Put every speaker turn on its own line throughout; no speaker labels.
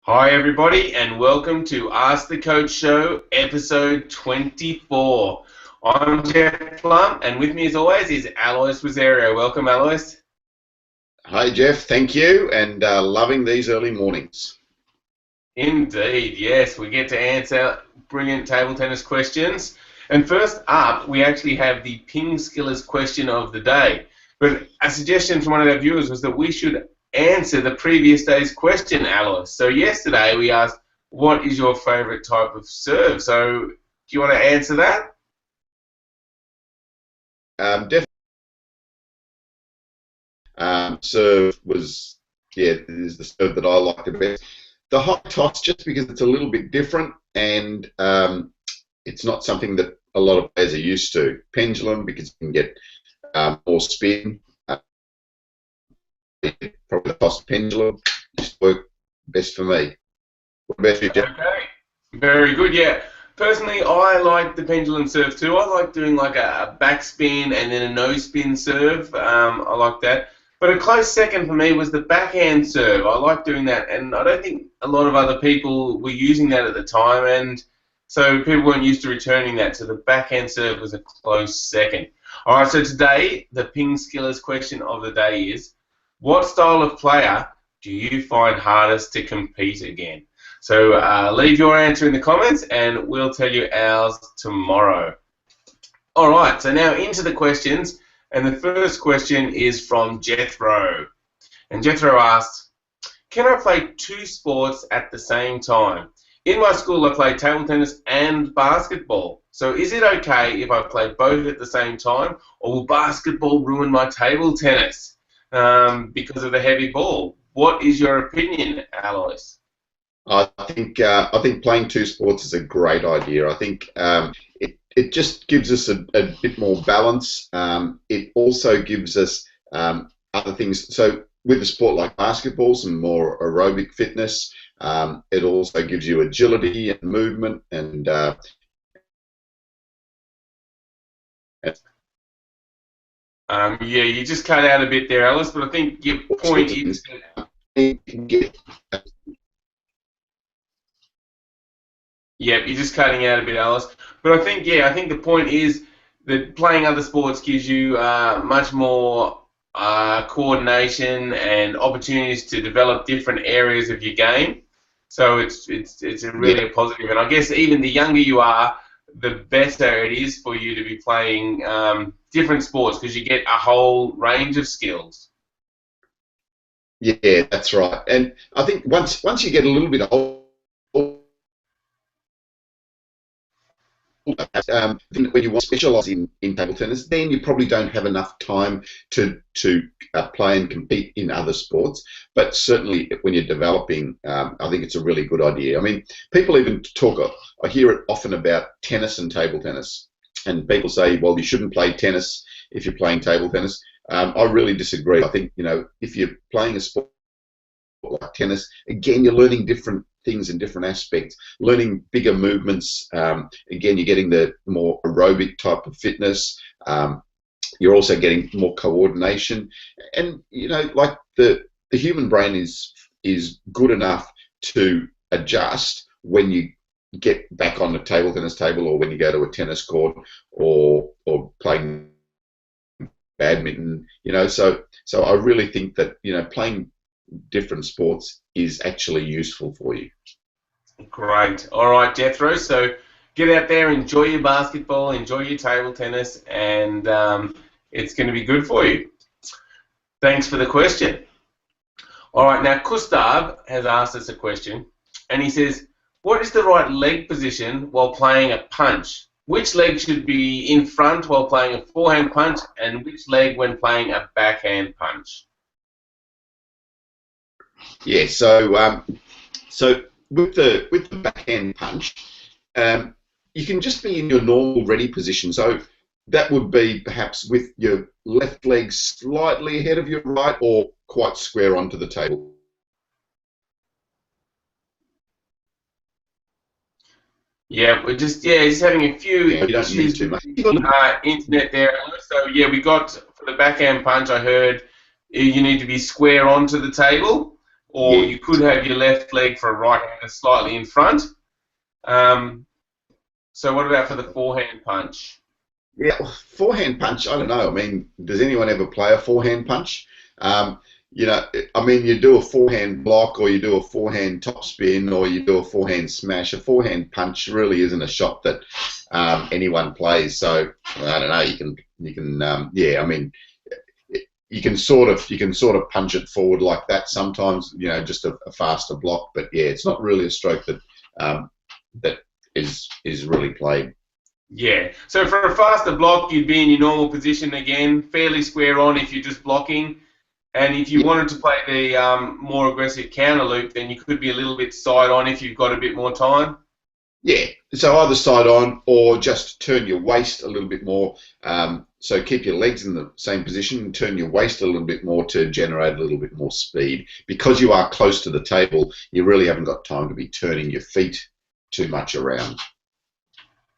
Hi everybody and welcome to Ask the Coach Show episode 24. I'm Jeff Plum and with me as always is Alois Rosario. Welcome Alois.
Hi Jeff, thank you, and loving these early mornings.
Indeed, yes, we get to answer brilliant table tennis questions. And first up, we actually have the PingSkills question of the day. But a suggestion from one of our viewers was that we should answer the previous day's question, Alois. So yesterday we asked, what is your favourite type of serve? So do you want to answer that?
Definitely, serve was, is the serve that I like the best. The high toss, just because it's a little bit different, and it's not something that a lot of players are used to. Pendulum, because you can get more spin. Probably the toss pendulum just work best for me. What about you, Jeff?
Okay, very good, yeah. Personally, I like the pendulum serve too. I like doing like a backspin and then a no-spin serve. I like that. But a close second for me was the backhand serve. I like doing that, and I don't think a lot of other people were using that at the time, and so people weren't used to returning that. So the backhand serve was a close second. All right, so today the PingSkills question of the day is, what style of player do you find hardest to compete against? So leave your answer in the comments and we'll tell you ours tomorrow. Alright, so now into the questions, and the first question is from Jethro. And Jethro asked, can I play two sports at the same time? In my school I play table tennis and basketball. So is it okay if I play both at the same time, or will basketball ruin my table tennis because of the heavy ball? What is your opinion, Alois?
I think playing two sports is a great idea. I think it just gives us a bit more balance. It also gives us other things. So with a sport like basketball, some more aerobic fitness. It also gives you agility and movement and
yeah, you just cut out a bit there, Alice, but I think your point is yeah, you're just cutting out a bit, Alice. But I think, yeah, I think the point is that playing other sports gives you much more coordination and opportunities to develop different areas of your game. So it's a really a positive. And I guess even the younger you are, the better it is for you to be playing different sports because you get a whole range of skills.
Yeah, that's right. And I think once you get a little bit older, then when you want to specialise in table tennis, then you probably don't have enough time to play and compete in other sports. But certainly when you're developing, I think it's a really good idea. I mean, people even talk, I hear it often about tennis and table tennis, and people say, well, you shouldn't play tennis if you're playing table tennis. I really disagree. I think, if you're playing a sport like tennis, again, you're learning different things in different aspects, learning bigger movements. Again, you're getting the more aerobic type of fitness. You're also getting more coordination, and like the human brain is good enough to adjust when you get back on the table tennis table, or when you go to a tennis court, or playing badminton. So I really think that playing different sports is actually useful for you.
Great. All right, Jethro. So get out there, enjoy your basketball, enjoy your table tennis, and it's going to be good for you. Thanks for the question. All right, now Gustav has asked us a question, and he says, what is the right leg position while playing a punch? Which leg should be in front while playing a forehand punch, and which leg when playing a backhand punch?
Yeah, so with the backhand punch, you can just be in your normal ready position. So that would be perhaps with your left leg slightly ahead of your right, or quite square onto the table.
Yeah, we're just having a few
You don't need
issues
too
with
much.
the internet there. So yeah, we got for the backhand punch. I heard you need to be square onto the table. or
Yeah.
you could have your left leg for a right-hander slightly in front. Um, so what about for the forehand punch?
Yeah, forehand punch. I don't know. I mean, does anyone ever play a forehand punch? Um, I mean, you do a forehand block, or you do a forehand topspin, or you do a forehand smash. A forehand punch really isn't a shot that anyone plays. So I don't know. Yeah. I mean, you can sort of punch it forward like that sometimes. Just a faster block. But yeah, it's not really a stroke um, that is really played.
Yeah. So for a faster block, you'd be in your normal position again, fairly square on if you're just blocking. And if you wanted to play the more aggressive counter loop, then you could be a little bit side on if you've got a bit more time.
Yeah, so either side on, or just turn your waist a little bit more. So keep your legs in the same position and turn your waist a little bit more to generate a little bit more speed. Because you are close to the table, you really haven't got time to be turning your feet too much around.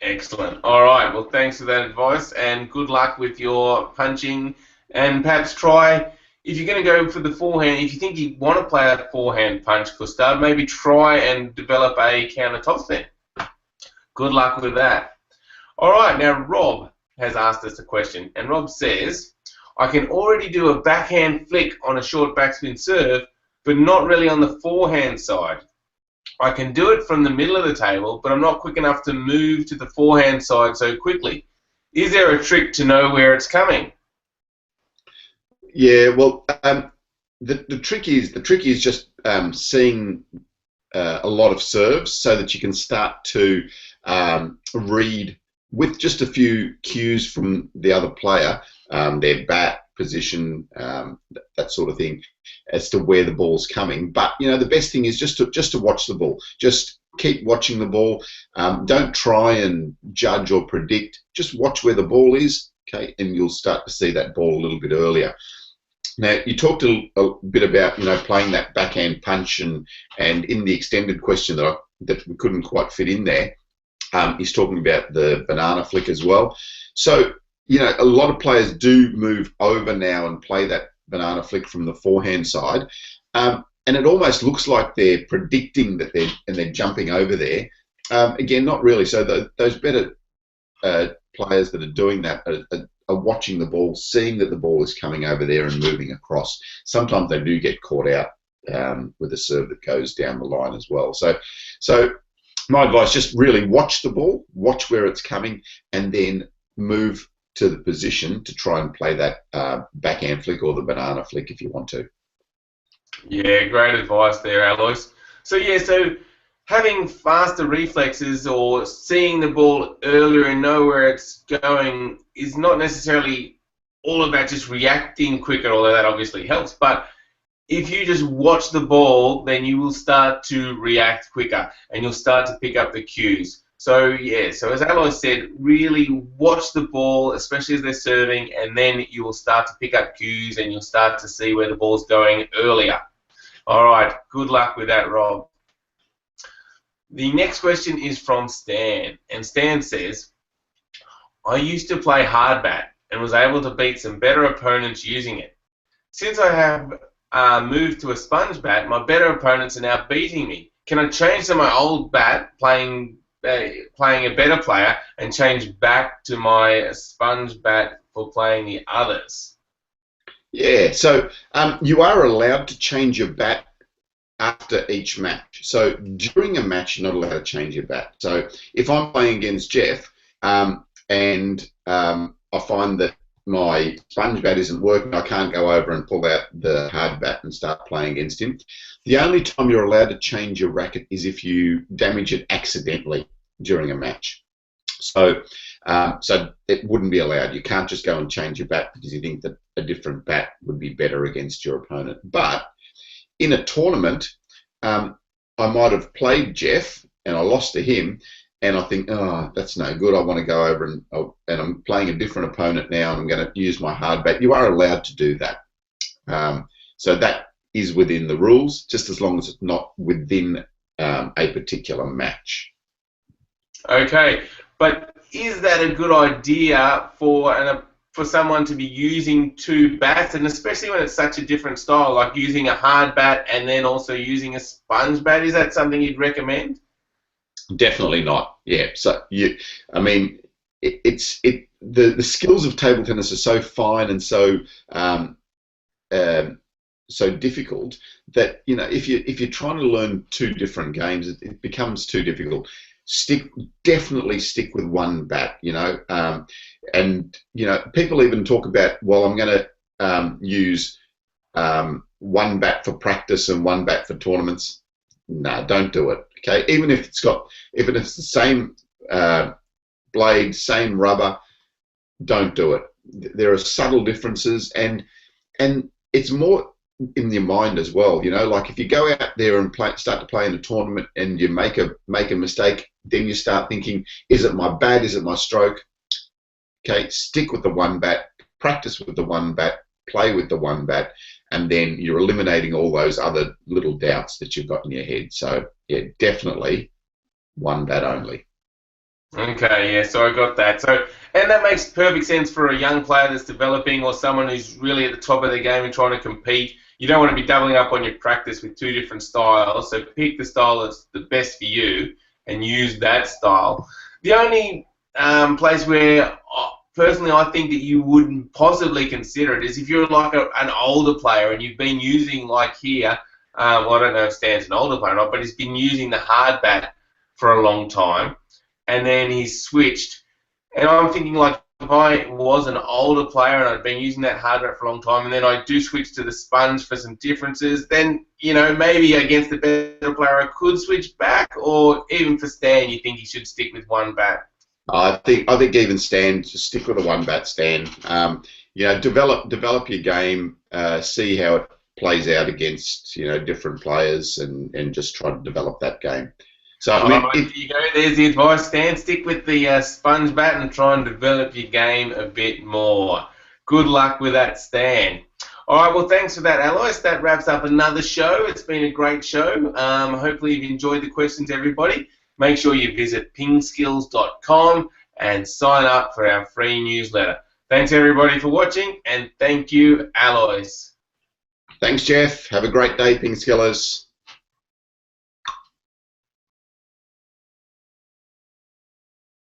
Excellent. All right. Well, thanks for that advice, and good luck with your punching. And perhaps try, if you're going to go for the forehand, if you think you want to play a forehand punch, Gustav, maybe try and develop a counter topspin. Good luck with that. All right. Now, Rob has asked us a question, and Rob says, I can already do a backhand flick on a short backspin serve, but not really on the forehand side. I can do it from the middle of the table, but I'm not quick enough to move to the forehand side so quickly. Is there a trick to know where it's coming?
Yeah, well, the trick is just seeing a lot of serves so that you can start to read with just a few cues from the other player, their bat position, that sort of thing, as to where the ball's coming. But the best thing is just to watch the ball. Just keep watching the ball. Don't try and judge or predict. Just watch where the ball is, okay, and you'll start to see that ball a little bit earlier. Now, you talked a bit about playing that backhand punch, and in the extended question that we couldn't quite fit in there, he's talking about the banana flick as well. So a lot of players do move over now and play that banana flick from the forehand side, and it almost looks like they're predicting that they're jumping over there. Again, not really. So those better players that are doing that are watching the ball, seeing that the ball is coming over there and moving across. Sometimes they do get caught out with a serve that goes down the line as well. So my advice, just really watch the ball, watch where it's coming, and then move to the position to try and play that backhand flick or the banana flick if you want to.
Yeah, great advice there, Alois. So having faster reflexes or seeing the ball earlier and know where it's going is not necessarily all about just reacting quicker, although that obviously helps. But if you just watch the ball, then you will start to react quicker and you'll start to pick up the cues. So as Alois said, really watch the ball, especially as they're serving, and then you will start to pick up cues and you'll start to see where the ball's going earlier. All right, good luck with that, Rob. The next question is from Stan, and Stan says, I used to play hard bat and was able to beat some better opponents using it. Since I have moved to a sponge bat, my better opponents are now beating me. Can I change to my old bat, playing a better player, and change back to my sponge bat for playing the others?
Yeah, so you are allowed to change your bat after each match. So during a match, you're not allowed to change your bat. So if I'm playing against Jeff and I find that my sponge bat isn't working, I can't go over and pull out the hard bat and start playing against him. The only time you're allowed to change your racket is if you damage it accidentally during a match. So it wouldn't be allowed. You can't just go and change your bat because you think that a different bat would be better against your opponent. But in a tournament, I might have played Jeff and I lost to him, and I think, oh, that's no good. I want to go over and I'm playing a different opponent now, and I'm going to use my hard bat. You are allowed to do that. So that is within the rules, just as long as it's not within a particular match.
Okay, but is that a good idea for for someone to be using two bats, and especially when it's such a different style, like using a hard bat and then also using a sponge bat? Is that something you'd recommend?
Definitely not. Yeah. So I mean, the skills of table tennis are so fine and um, so difficult that if you're trying to learn two different games, it becomes too difficult. Definitely stick with one bat. And people even talk about, well, I'm going to use one bat for practice and one bat for tournaments. No, don't do it. Okay, even if it's the same blade, same rubber, don't do it. There are subtle differences, and it's more in your mind as well. Like if you go out there and start to play in a tournament and you make a mistake, then you start thinking, is it my bat? Is it my stroke? Okay, stick with the one bat, practice with the one bat, play with the one bat, and then you're eliminating all those other little doubts that you've got in your head. So yeah, definitely one bat only.
Okay, yeah, so I got that. So, and that makes perfect sense for a young player that's developing or someone who's really at the top of their game and trying to compete. You don't want to be doubling up on your practice with two different styles, so pick the style that's the best for you and use that style. The only place where personally I think that you wouldn't possibly consider it is if you're like an older player and you've been using, like here, well, I don't know if Stan's an older player or not, but he's been using the hard bat for a long time, and then he's switched. And I'm thinking, like, if I was an older player and I'd been using that hard bat for a long time, and then I do switch to the sponge for some differences, then, maybe against the better player I could switch back, or even for Stan, you think he should stick with one bat?
I think even Stan, just stick with the one bat, Stan. Develop your game, see how it plays out against different players, and just try to develop that game. So I mean,
there you go. There's the advice, Stan. Stick with the sponge bat and try and develop your game a bit more. Good luck with that, Stan. All right, well, thanks for that, Alois. That wraps up another show. It's been a great show. Hopefully you've enjoyed the questions, everybody. Make sure you visit pingskills.com and sign up for our free newsletter. Thanks, everybody, for watching, and thank you, Alois.
Thanks, Jeff. Have a great day, PingSkillers.